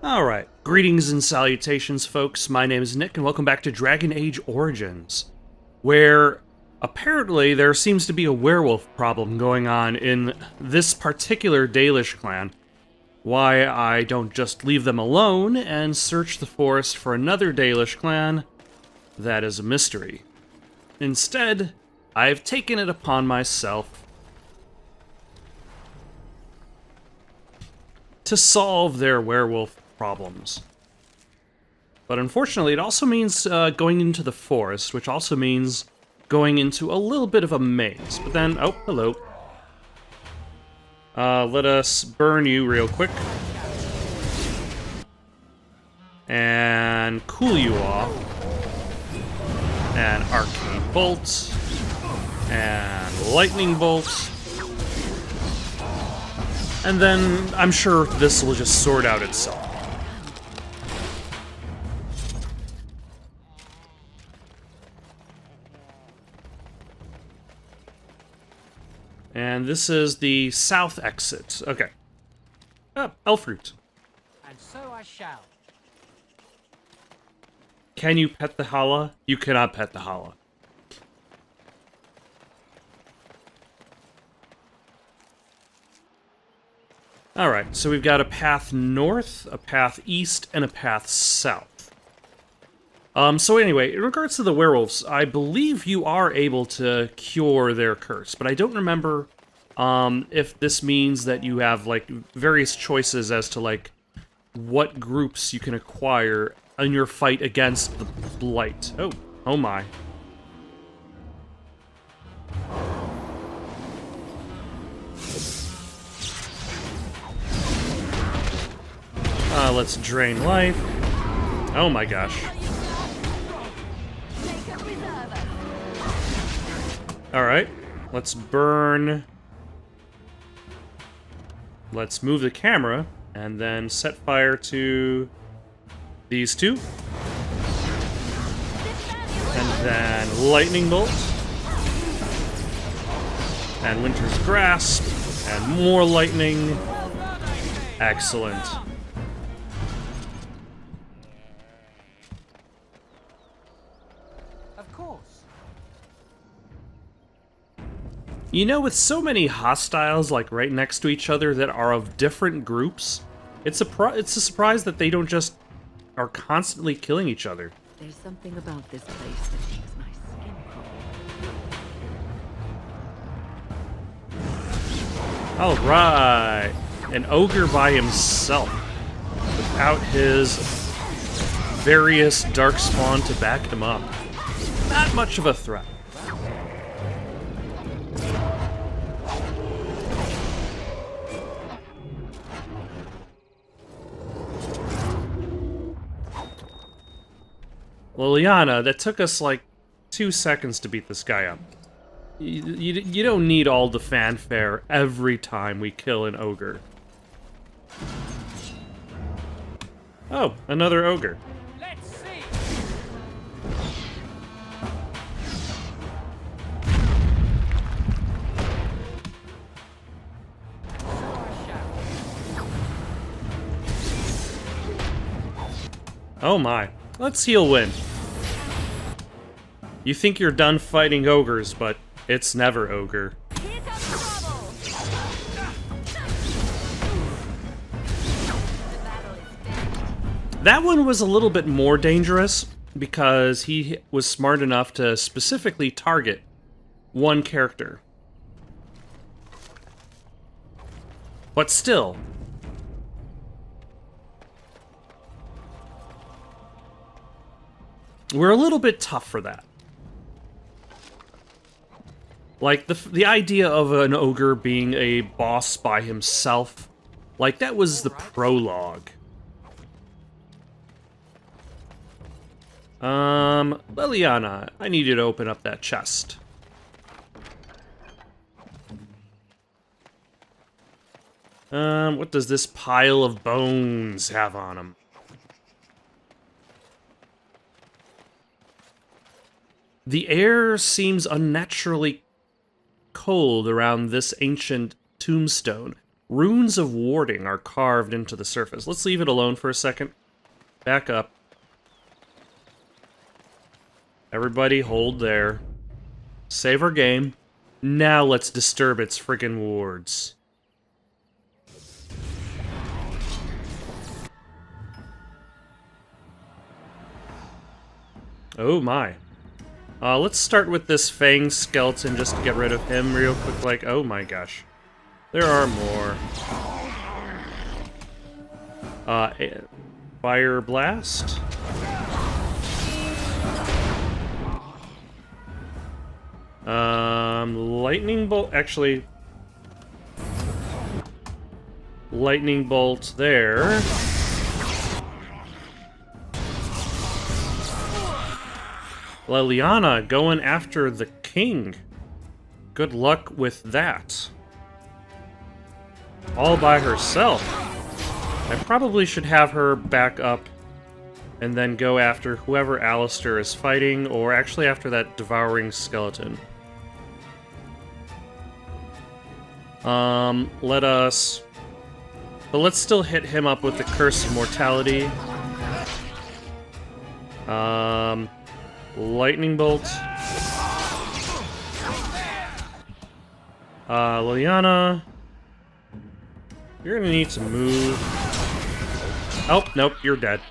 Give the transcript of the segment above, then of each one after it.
Alright, greetings and salutations, folks. My name is Nick, and welcome back to Dragon Age Origins, where apparently there seems to be a werewolf problem going on in this particular Dalish clan. Why I don't just leave them alone and search the forest for another Dalish clan, that is a mystery. Instead, I've taken it upon myself to solve their werewolf problems. But unfortunately, it also means going into the forest, which also means going into a little bit of a maze. But then, oh, hello. Let us burn you real quick. And cool you off. And arcane bolt. And lightning bolt. And then I'm sure this will just sort out itself. And this is the south exit. Okay. Oh, elf fruit. And so I shall. Can you pet the Hala? You cannot pet the Hala. Alright, so we've got a path north, a path east, and a path south. So anyway, in regards to the werewolves, I believe you are able to cure their curse, but I don't remember if this means that you have, like, various choices as to, like, what groups you can acquire in your fight against the Blight. Oh my. Let's drain life. Oh my gosh. Alright, let's burn. Let's move the camera, and then set fire to these two. And then lightning bolt. And winter's grasp. And more lightning. Excellent. Of course. You know, with so many hostiles, like, right next to each other that are of different groups, it's a surprise that they don't just are constantly killing each other. There's something about this place that makes my skin crawl. Alright. An ogre by himself. Without his various darkspawn to back him up. Not much of a threat. Liliana, that took us like 2 seconds to beat this guy up. You don't need all the fanfare every time we kill an ogre. Oh, another ogre. Let's see. So I shall. Oh my. Let's heal win. You think you're done fighting ogres, but it's never ogre. Here comes trouble! The battle is finished. That one was a little bit more dangerous because he was smart enough to specifically target one character. But still, we're a little bit tough for that. Like, the idea of an ogre being a boss by himself, like, that was the prologue. Liliana, I need you to open up that chest. What does this pile of bones have on him? The air seems unnaturally cold around this ancient tombstone. Runes of warding are carved into the surface. Let's leave it alone for a second. Back up. Everybody hold there. Save our game. Now let's disturb its friggin' wards. Oh my. Let's start with this Fang skeleton just to get rid of him real quick. Like, oh my gosh. There are more. Fire Blast. Lightning Bolt. Actually, Lightning Bolt there. Liliana going after the king. Good luck with that. All by herself. I probably should have her back up and then go after whoever Alistair is fighting, or actually after that devouring skeleton. But let's still hit him up with the Curse of Mortality. Lightning Bolt. Liliana. You're gonna need to move. Oh, nope, you're dead.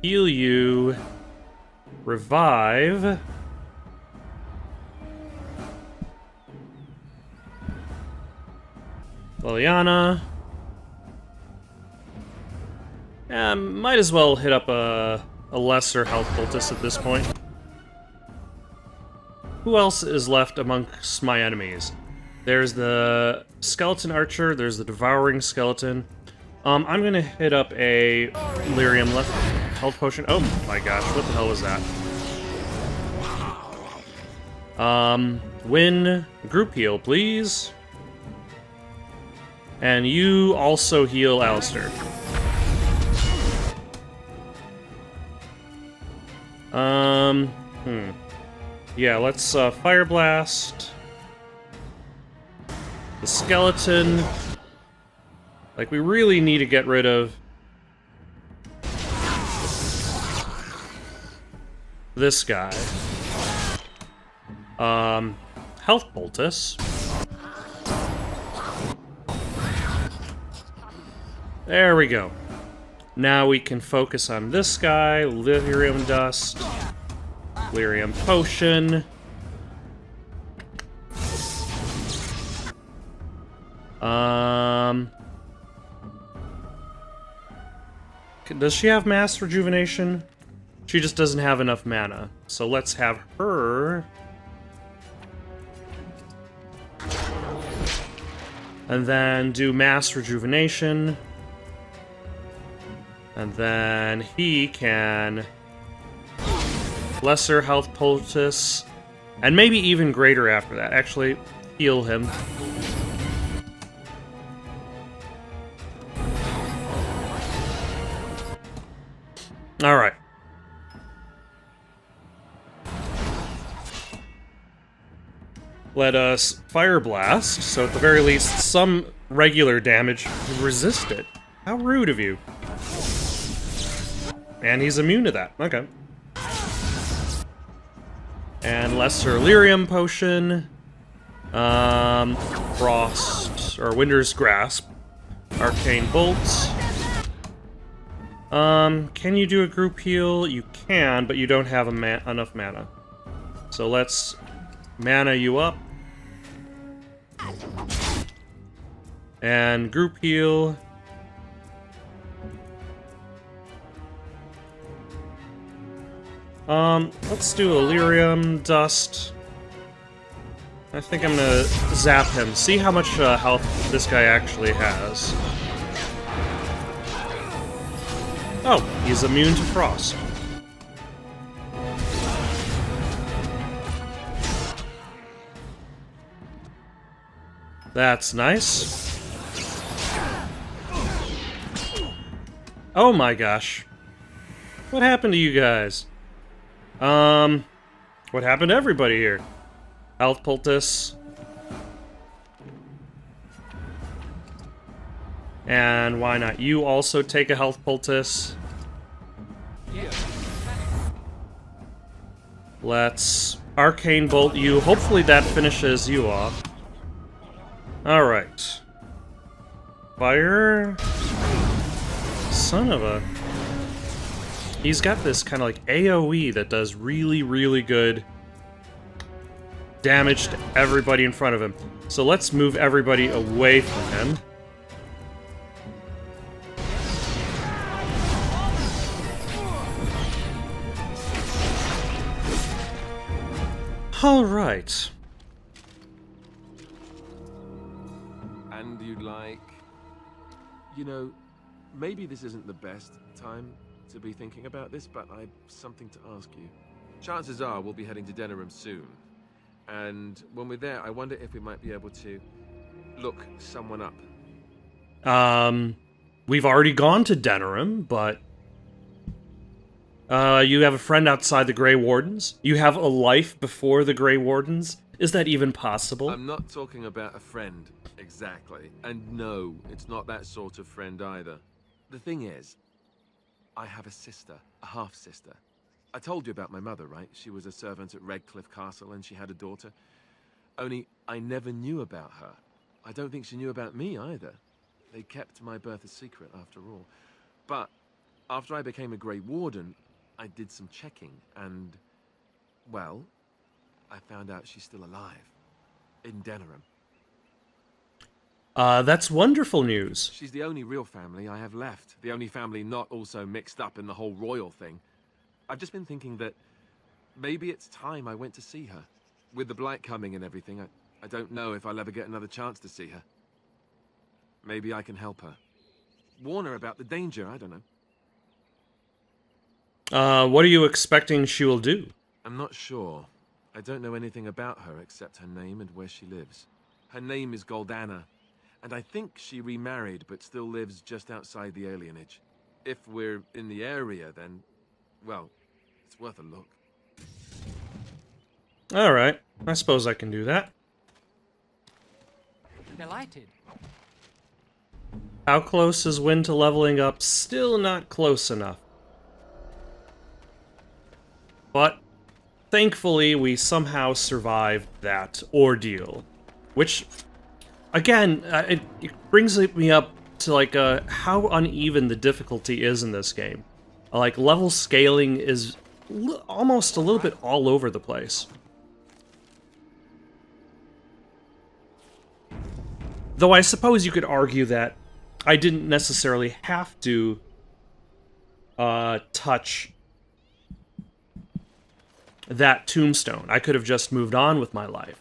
Heal you. Revive. Liliana. Might as well hit up a lesser health poultice at this point. Who else is left amongst my enemies? There's the skeleton archer, there's the devouring skeleton. I'm gonna hit up a lyrium left health potion. Oh my gosh, what the hell was that? Win group heal, please. And you also heal Alistair. Yeah, let's Fire Blast the skeleton. Like, we really need to get rid of this guy. Health Poultice. There we go. Now we can focus on this guy. Lyrium Dust. Lyrium Potion. Does she have Mass Rejuvenation? She just doesn't have enough mana. So let's have her. And then do Mass Rejuvenation. And then he can Lesser Health Poultice, and maybe even greater after that. Actually, heal him. Alright. Let us Fire Blast, so at the very least, some regular damage resist it. How rude of you. And he's immune to that. Okay. And Lesser Lyrium Potion. Frost, or Winter's Grasp. Arcane Bolts. Can you do a group heal? You can, but you don't have enough mana. So let's mana you up. And group heal. Let's do Illyrium Dust. I think I'm gonna zap him. See how much health this guy actually has. Oh, he's immune to frost. That's nice. Oh my gosh. What happened to you guys? What happened to everybody here? Health Poultice. And why not you also take a health poultice? Let's arcane bolt you. Hopefully that finishes you off. Alright. Fire. Son of a... He's got this kind of like AoE that does really, really good damage to everybody in front of him. So let's move everybody away from him. Alright. And you'd like... You know, maybe this isn't the best time to be thinking about this, but I've something to ask you. Chances are we'll be heading to Denerim soon. And when we're there, I wonder if we might be able to look someone up. We've already gone to Denerim, but... you have a friend outside the Grey Wardens? You have a life before the Grey Wardens? Is that even possible? I'm not talking about a friend, exactly. And no, it's not that sort of friend either. The thing is, I have a sister, a half-sister. I told you about my mother, right? She was a servant at Redcliffe Castle and she had a daughter. Only, I never knew about her. I don't think she knew about me either. They kept my birth a secret after all. But after I became a Grey Warden, I did some checking and, well, I found out she's still alive. In Denerim. That's wonderful news. She's the only real family I have left. The only family not also mixed up in the whole royal thing. I've just been thinking that maybe it's time I went to see her. With the blight coming and everything, I don't know if I'll ever get another chance to see her. Maybe I can help her. Warn her about the danger, I don't know. What are you expecting she will do? I'm not sure. I don't know anything about her except her name and where she lives. Her name is Goldana, and I think she remarried but still lives just outside the alienage. If we're in the area, then, well, it's worth a look. Alright, I suppose I can do that. Delighted. How close is Wynn to leveling up? Still not close enough. But, thankfully, we somehow survived that ordeal. Which, again, it brings me up to, like, how uneven the difficulty is in this game. Like, level scaling is almost a little bit all over the place. Though I suppose you could argue that I didn't necessarily have to touch that tombstone. I could have just moved on with my life.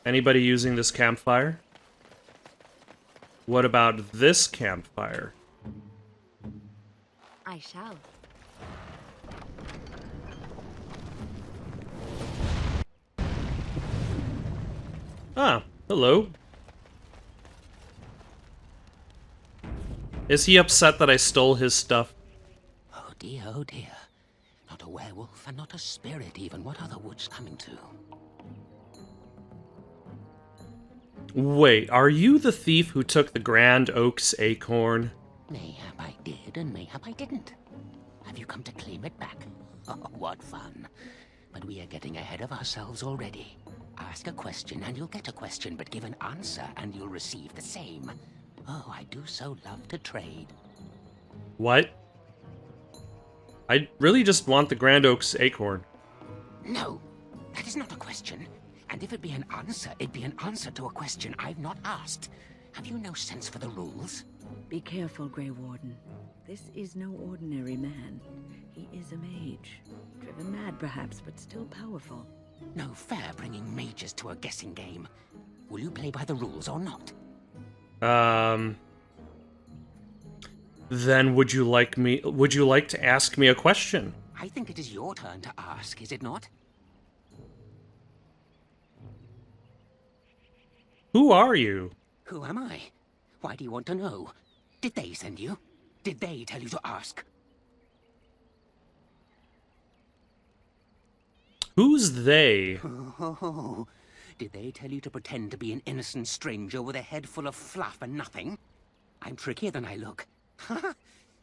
Anybody using this campfire? What about this campfire? I shall. Ah, hello. Is he upset that I stole his stuff? Oh dear, oh dear. Not a werewolf and not a spirit even. What are the woods coming to? Wait, are you the thief who took the Grand Oak's acorn? Mayhap I did and mayhap I didn't. Have you come to claim it back? Oh, what fun. But we are getting ahead of ourselves already. Ask a question and you'll get a question, but give an answer and you'll receive the same. Oh, I do so love to trade. What? I really just want the Grand Oak's acorn. No, that is not a question. And if it be an answer, it'd be an answer to a question I've not asked. Have you no sense for the rules? Be careful, Grey Warden. This is no ordinary man. He is a mage. Driven mad, perhaps, but still powerful. No fair bringing mages to a guessing game. Will you play by the rules or not? Then would you like to ask me a question? I think it is your turn to ask, is it not? Who are you? Who am I? Why do you want to know? Did they send you? Did they tell you to ask? Who's they? Oh, Did they tell you to pretend to be an innocent stranger with a head full of fluff and nothing? I'm trickier than I look.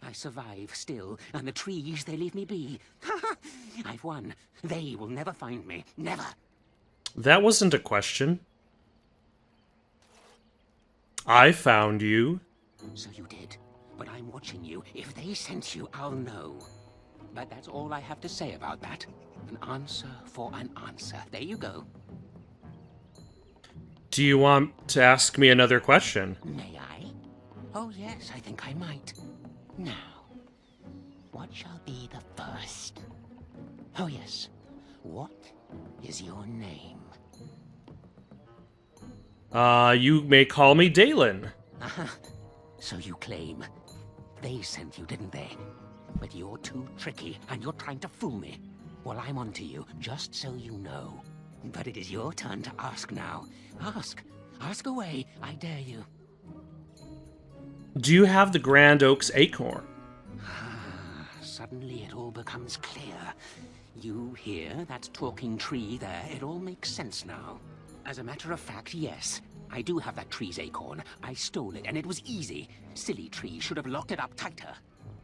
I survive still, and the trees, they leave me be. I've won. They will never find me. Never. That wasn't a question. I found you. So you did. But I'm watching you. If they sent you, I'll know. But that's all I have to say about that. An answer for an answer. There you go. Do you want to ask me another question? May I? Oh, yes, I think I might. Now, what shall be the first? Oh, yes. What is your name? You may call me Dalen. Aha. So you claim. They sent you, didn't they? But you're too tricky, and you're trying to fool me. Well, I'm on to you, just so you know. But it is your turn to ask now. Ask. Ask away, I dare you. Do you have the Grand Oak's acorn? Suddenly it all becomes clear. You hear that talking tree there? It all makes sense now. As a matter of fact, yes. I do have that tree's acorn. I stole it, and it was easy. Silly tree should have locked it up tighter.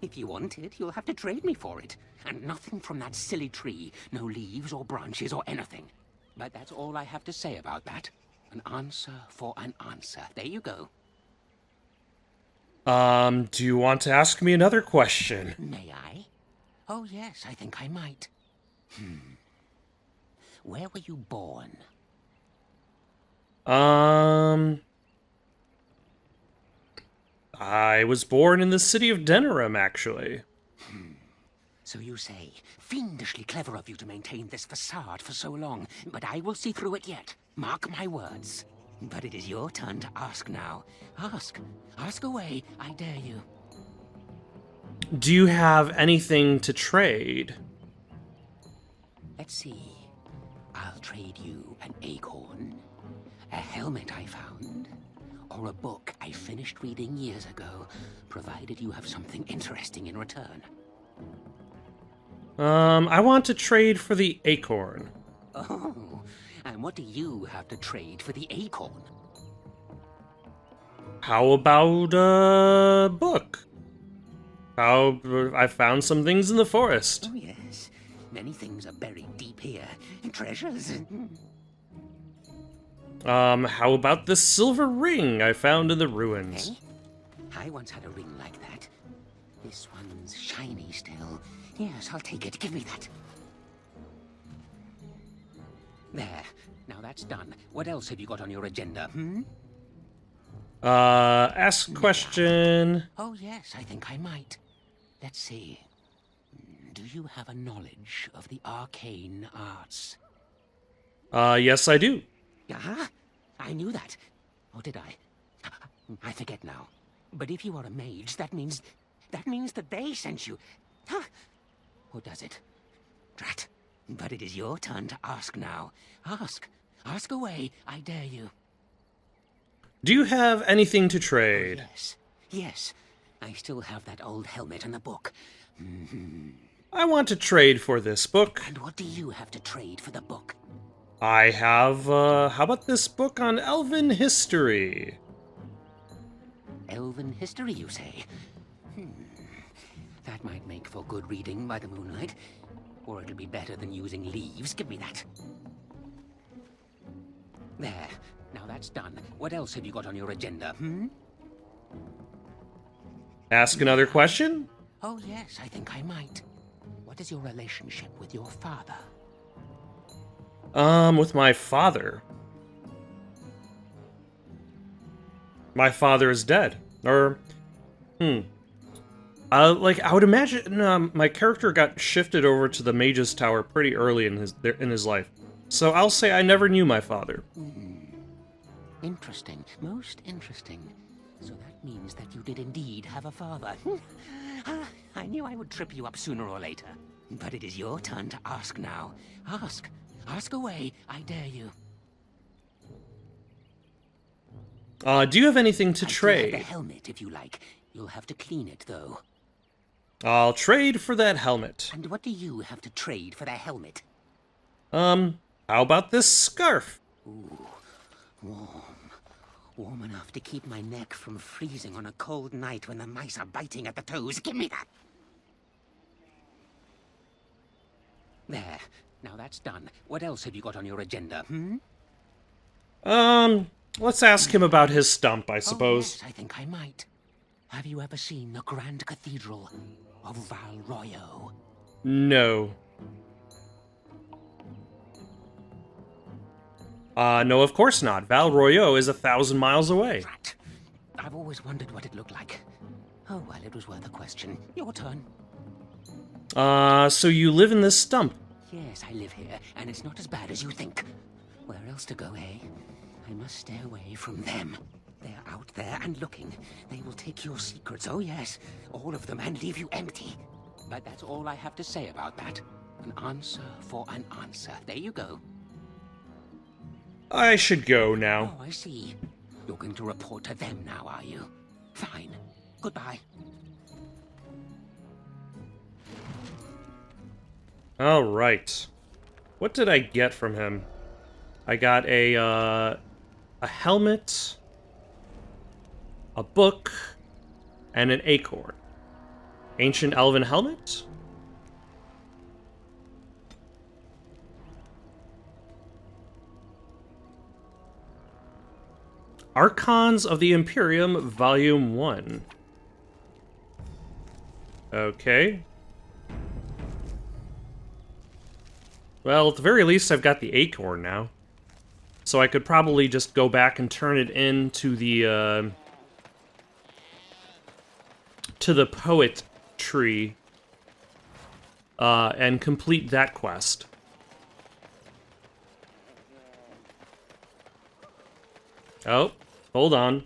If you want it, you'll have to trade me for it. And nothing from that silly tree. No leaves or branches or anything. But that's all I have to say about that. An answer for an answer. There you go. Do you want to ask me another question? May I? Oh, yes, I think I might. Where were you born? I was born in the city of Denerim, actually. So you say. Fiendishly clever of you to maintain this facade for so long, but I will see through it yet. Mark my words. But it is your turn to ask now. Ask. Ask away, I dare you. Do you have anything to trade? Let's see. I'll trade you an acorn, a helmet I found, or a book I finished reading years ago, provided you have something interesting in return. I want to trade for the acorn. Oh, and what do you have to trade for the acorn? How about a book? I found some things in the forest. Oh, yes. Many things are buried deep here. Treasures. How about this silver ring I found in the ruins? I once had a ring like that. This one's shiny still. Yes, I'll take it. Give me that. There. Now that's done. What else have you got on your agenda, Ask question. Oh, yes, I think I might. Let's see. Do you have a knowledge of the arcane arts? Yes, I do. Ah, I knew that. Or did I? I forget now. But if you are a mage, that means that they sent you. Huh? Or does it? Drat. But it is your turn to ask now. Ask. Ask away, I dare you. Do you have anything to trade? Yes. Yes. I still have that old helmet and the book. I want to trade for this book. And what do you have to trade for the book? I have, how about this book on elven history? Elven history, you say? That might make for good reading by the moonlight. Or it'll be better than using leaves. Give me that. There. Now that's done. What else have you got on your agenda, Ask another question? Oh, yes, I think I might. What is your relationship with your father? With my father. My father is dead. Or, I would imagine my character got shifted over to the Mage's Tower pretty early in his life. So I'll say I never knew my father. Interesting. Most interesting. So that means that you did indeed have a father. I knew I would trip you up sooner or later. But it is your turn to ask now. Ask. Ask away, I dare you. Do you have anything to I still trade? have the helmet, if you like. You'll have to clean it, though. I'll trade for that helmet. And what do you have to trade for the helmet? How about this scarf? Ooh, warm. Warm enough to keep my neck from freezing on a cold night when the mice are biting at the toes. Give me that! There. Now that's done. What else have you got on your agenda, hmm? Let's ask him about his stump, I suppose. Oh, yes, I think I might. Have you ever seen the Grand Cathedral of Val Royo? No. No, of course not. Val Royo is 1,000 miles away. Rat. I've always wondered what it looked like. Oh, well, it was worth a question. Your turn. So you live in this stump? Yes, I live here, and it's not as bad as you think. Where else to go, eh? I must stay away from them. They're out there and looking. They will take your secrets, oh yes, all of them, and leave you empty. But that's all I have to say about that. An answer for an answer. There you go. I should go now. Oh, I see. You're going to report to them now, are you? Fine. Goodbye. Alright. What did I get from him? I got a helmet, a book, and an acorn. Ancient elven helmet? Archons of the Imperium, Volume 1. Okay. Well, at the very least, I've got the acorn now. So I could probably just go back and turn it into the poet tree, and complete that quest. Oh, hold on.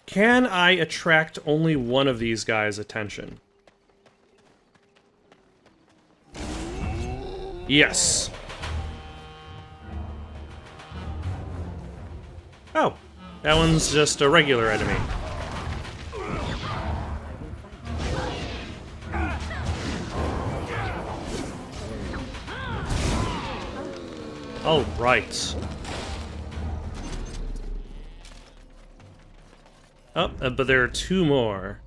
Can I attract only one of these guys' attention? Yes. Oh, that one's just a regular enemy. All right. Oh, but there are two more.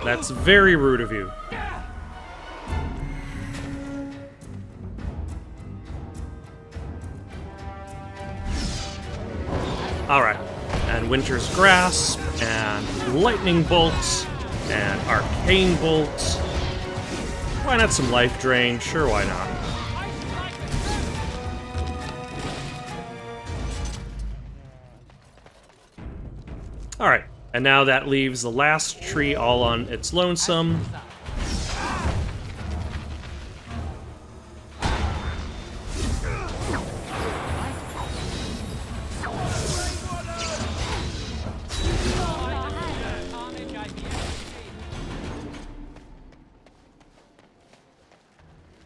That's very rude of you. Alright. And Winter's Grasp, and Lightning Bolt, and Arcane Bolt. Why not some Life Drain? Sure, why not? Alright. And now that leaves the last tree all on its lonesome.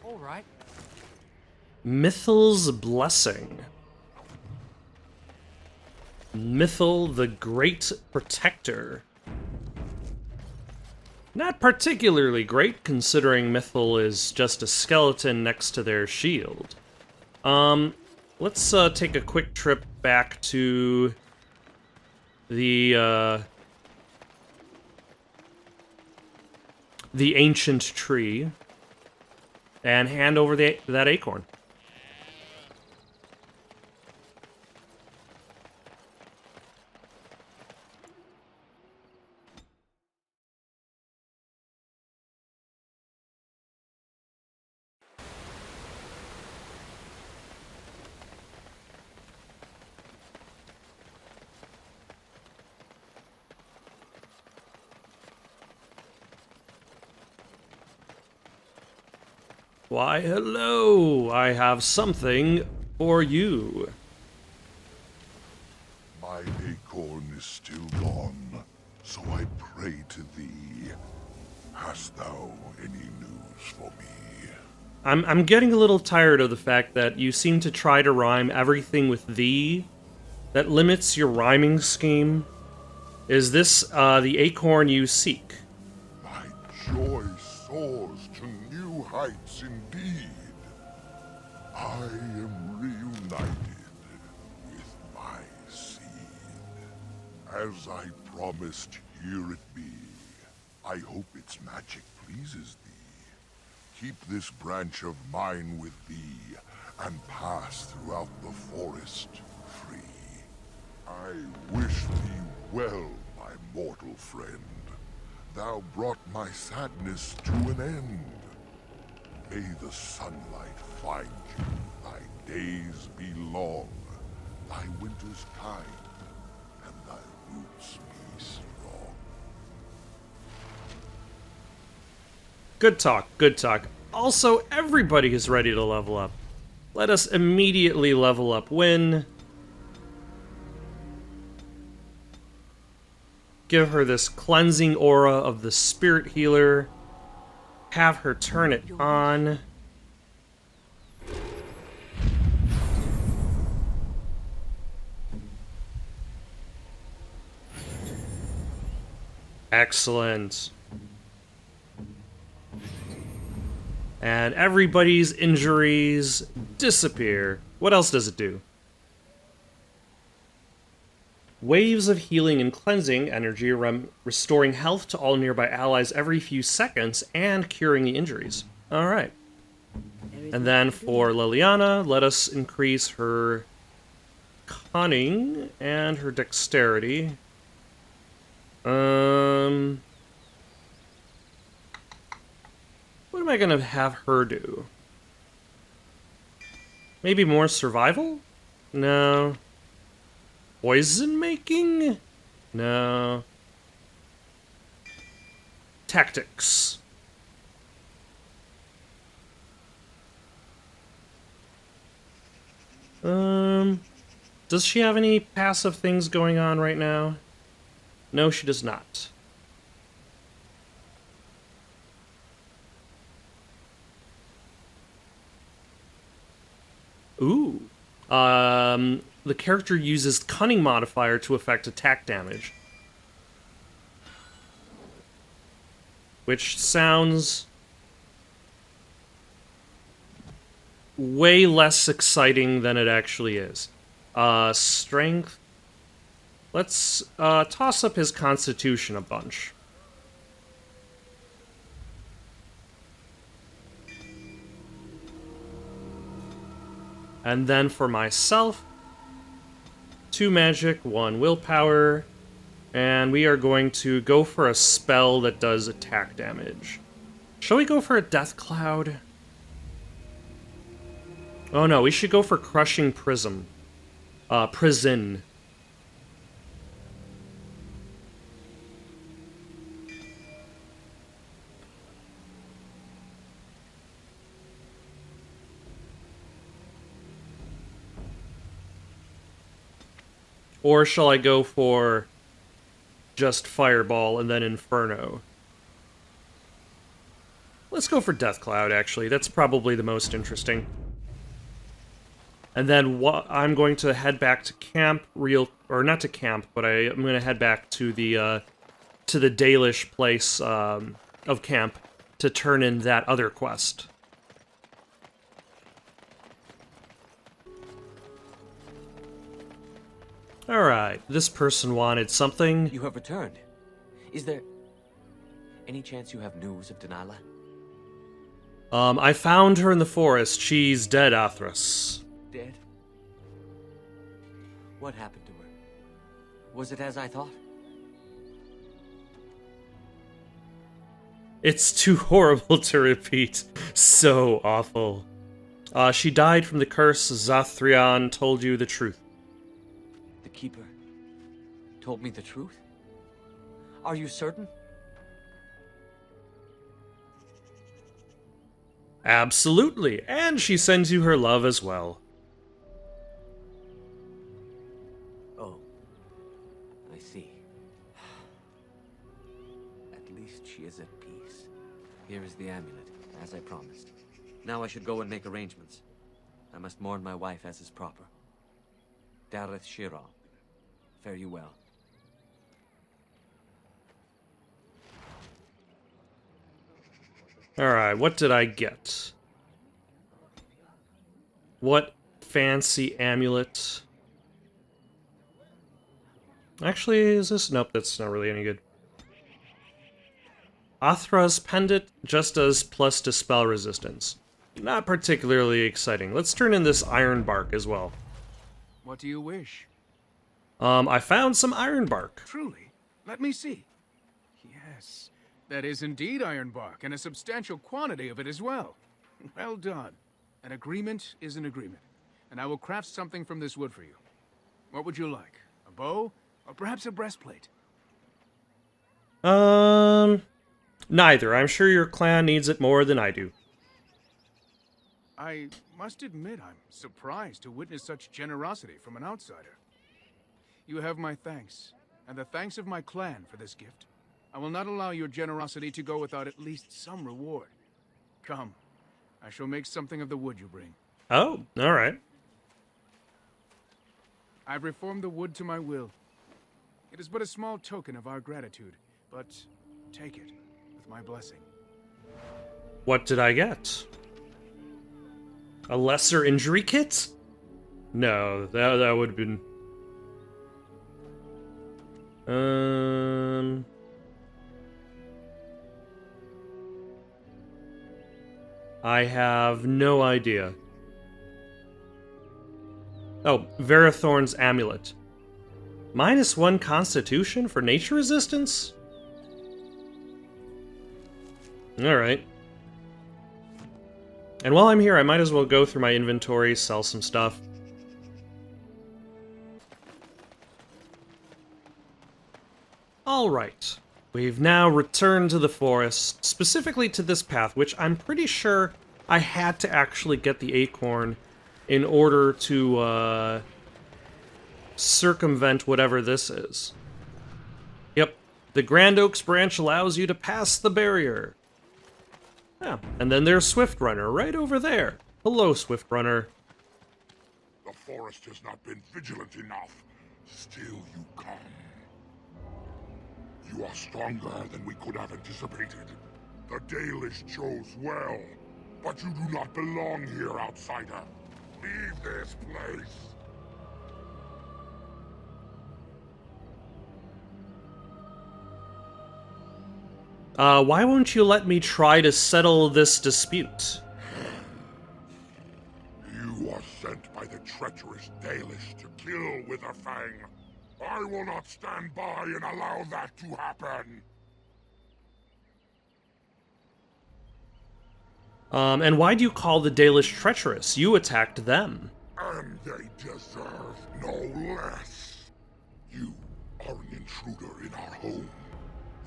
All right. Mythal's Blessing. Mythal, the Great Protector. Not particularly great, considering Mythal is just a skeleton next to their shield. Let's take a quick trip back to the ancient tree and hand over that acorn. Why, hello! I have something for you. My acorn is still gone, so I pray to thee. Hast thou any news for me? I'm getting a little tired of the fact that you seem to try to rhyme everything with thee. That limits your rhyming scheme. Is this the acorn you seek? My soars to new heights indeed. I am reunited with my seed. As I promised, here it be. I hope its magic pleases thee. Keep this branch of mine with thee, and pass throughout the forest free. I wish thee well, my mortal friend. Thou brought my sadness to an end. May the sunlight find you, thy days be long, thy winters kind, and thy roots be strong. Good talk, good talk. Also, everybody is ready to level up. Let us immediately level up. Give her this cleansing aura of the spirit healer. Have her turn it on. Excellent. And everybody's injuries disappear. What else does it do? Waves of healing and cleansing energy, restoring health to all nearby allies every few seconds and curing the injuries. Alright. And then for Liliana, let us increase her cunning and her dexterity. What am I gonna have her do? Maybe more survival? No. Poison making? No. Tactics. Does she have any passive things going on right now? No, she does not. Ooh. The character uses Cunning modifier to affect attack damage. Which sounds way less exciting than it actually is. Strength. Let's toss up his constitution a bunch. And then for myself, 2 magic, 1 willpower, and we are going to go for a spell that does attack damage. Shall we go for a Death Cloud? Oh no, we should go for Crushing Prism. Prison. Or shall I go for just Fireball and then Inferno? Let's go for Death Cloud, actually. That's probably the most interesting. And then I'm going to head back to camp, or not to camp, but I'm going to head back to the Dalish place of camp to turn in that other quest. Alright, this person wanted something. You have returned. Is there any chance you have news of Delilah? I found her in the forest. She's dead, Athras. Dead? What happened to her? Was it as I thought? It's too horrible to repeat. So awful. She died from the curse. Zathrian told you the truth. The Keeper told me the truth? Are you certain? Absolutely, and she sends you her love as well. Oh, I see. At least she is at peace. Here is the amulet, as I promised. Now I should go and make arrangements. I must mourn my wife as is proper. Dareth Shira, fare you well. Alright, what did I get? What fancy amulet? Actually, is this? Nope, that's not really any good. Athra's pendant just does plus dispel resistance. Not particularly exciting. Let's turn in this iron bark as well. What do you wish? I found some iron bark. Truly? Let me see. Yes, that is indeed iron bark, and a substantial quantity of it as well. Well done. An agreement is an agreement, and I will craft something from this wood for you. What would you like? A bow, or perhaps a breastplate? Neither. I'm sure your clan needs it more than I do. I must admit I'm surprised to witness such generosity from an outsider. You have my thanks, and the thanks of my clan for this gift. I will not allow your generosity to go without at least some reward. Come, I shall make something of the wood you bring. Oh, alright. I've reformed the wood to my will. It is but a small token of our gratitude, but take it with my blessing. What did I get? A lesser injury kit? No, that would have been... I have no idea. Oh, Verathorn's amulet. -1 constitution for nature resistance? Alright. And while I'm here, I might as well go through my inventory, sell some stuff. Alright. We've now returned to the forest, specifically to this path, which I'm pretty sure I had to actually get the acorn in order to, circumvent whatever this is. Yep. The Grand Oaks branch allows you to pass the barrier. Yeah, and then there's Swift Runner right over there. Hello, Swift Runner. The forest has not been vigilant enough. Still you come. You are stronger than we could have anticipated. The Dalish chose well, but you do not belong here, outsider. Leave this place. Why won't you let me try to settle this dispute? You are sent by the treacherous Dalish to kill Witherfang. I will not stand by and allow that to happen. And why do you call the Dalish treacherous? You attacked them. And they deserve no less. You are an intruder in our home.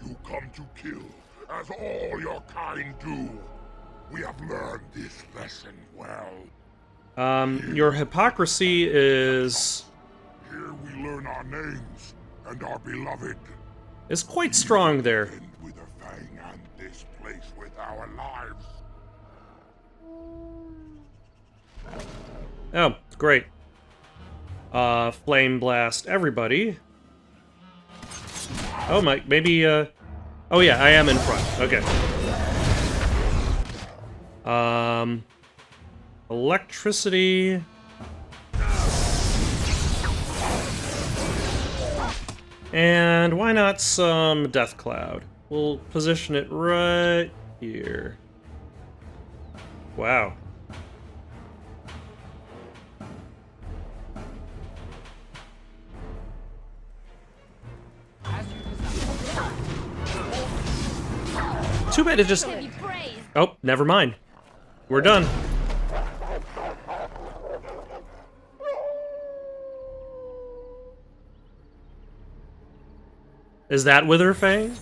You come to kill, as all your kind do. We have learned this lesson well. Your hypocrisy is... Here we learn our names and our beloved. is quite strong there. End Witherfang and this place with our lives. Oh, great. Flame blast everybody. Oh my, maybe, oh yeah, I am in front. Okay. Electricity. And why not some Death Cloud? We'll position it right here. Wow. Too bad it just... Oh, never mind. We're done. Is that Witherfang?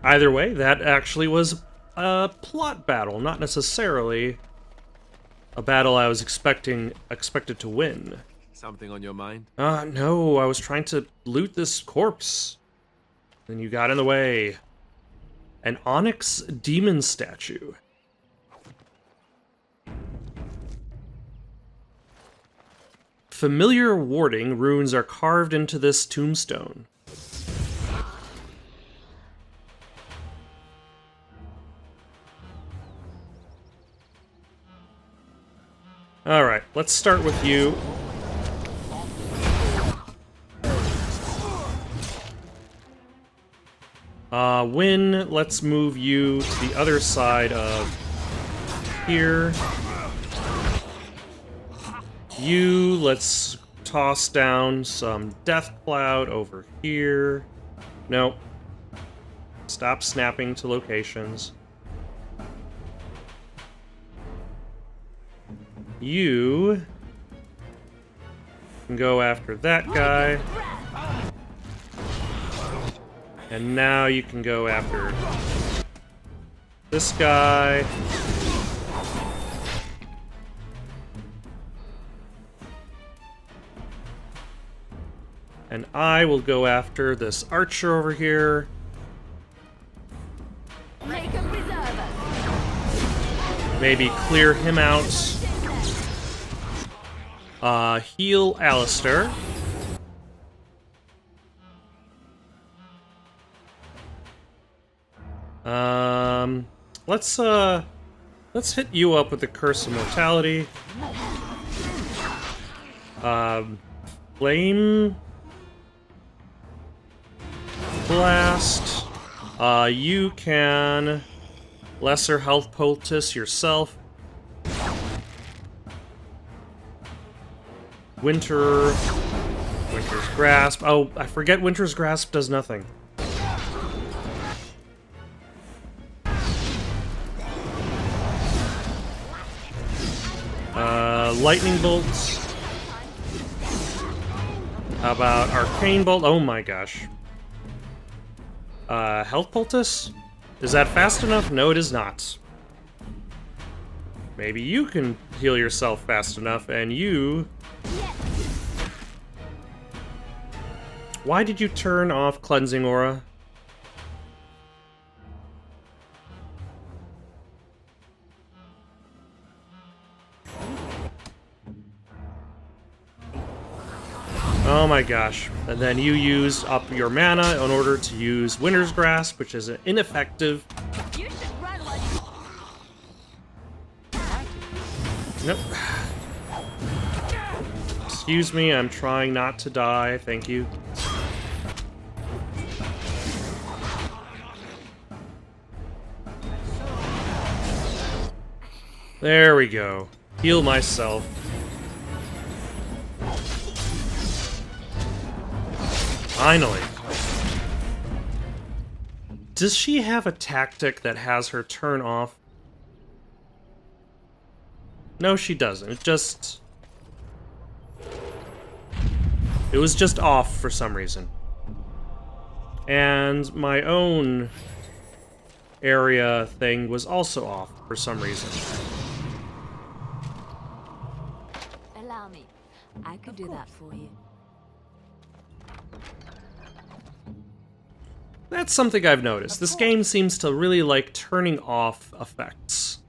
Either way, that actually was a plot battle, not necessarily a battle I was expected to win. Something on your mind? No, I was trying to loot this corpse. Then you got in the way. An onyx demon statue. Familiar warding runes are carved into this tombstone. Alright, let's start with you. Win, let's move you to the other side of here. You, let's toss down some Death Cloud over here. No. Stop snapping to locations. You can go after that guy. And now you can go after this guy. And I will go after this archer over here. Maybe clear him out. Heal Alistair. Let's hit you up with the Curse of Mortality. Flame Blast. You can Lesser Health Poultice yourself. Winter's Grasp. Oh, I forget Winter's Grasp does nothing. Lightning Bolts. How about Arcane Bolt? Oh my gosh. Health Poultice? Is that fast enough? No, it is not. Maybe you can heal yourself fast enough, and you... Why did you turn off Cleansing Aura? Oh my gosh. And then you used up your mana in order to use Winter's Grasp, which is ineffective. You should run like... Nope. Excuse me, I'm trying not to die, thank you. There we go. Heal myself. Finally. Does she have a tactic that has her turn off? No, she doesn't. It was just off for some reason. And my own area thing was also off for some reason. Allow me. I could do that for you. That's something I've noticed. This game seems to really like turning off effects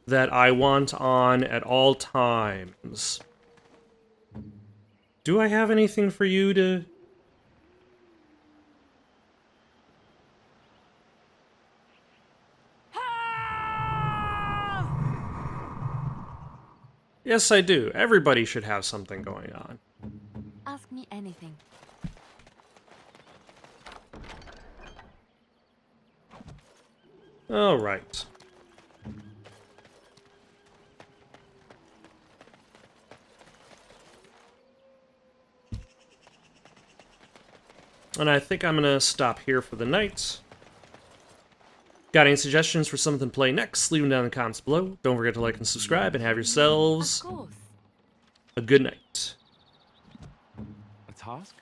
that I want on at all times. Do I have anything for you to... Yes, I do. Everybody should have something going on. Ask me anything. All right. And I think I'm gonna stop here for the night. Got any suggestions for something to play next? Leave them down in the comments below. Don't forget to like and subscribe, and have yourselves Of course. a good night. A task?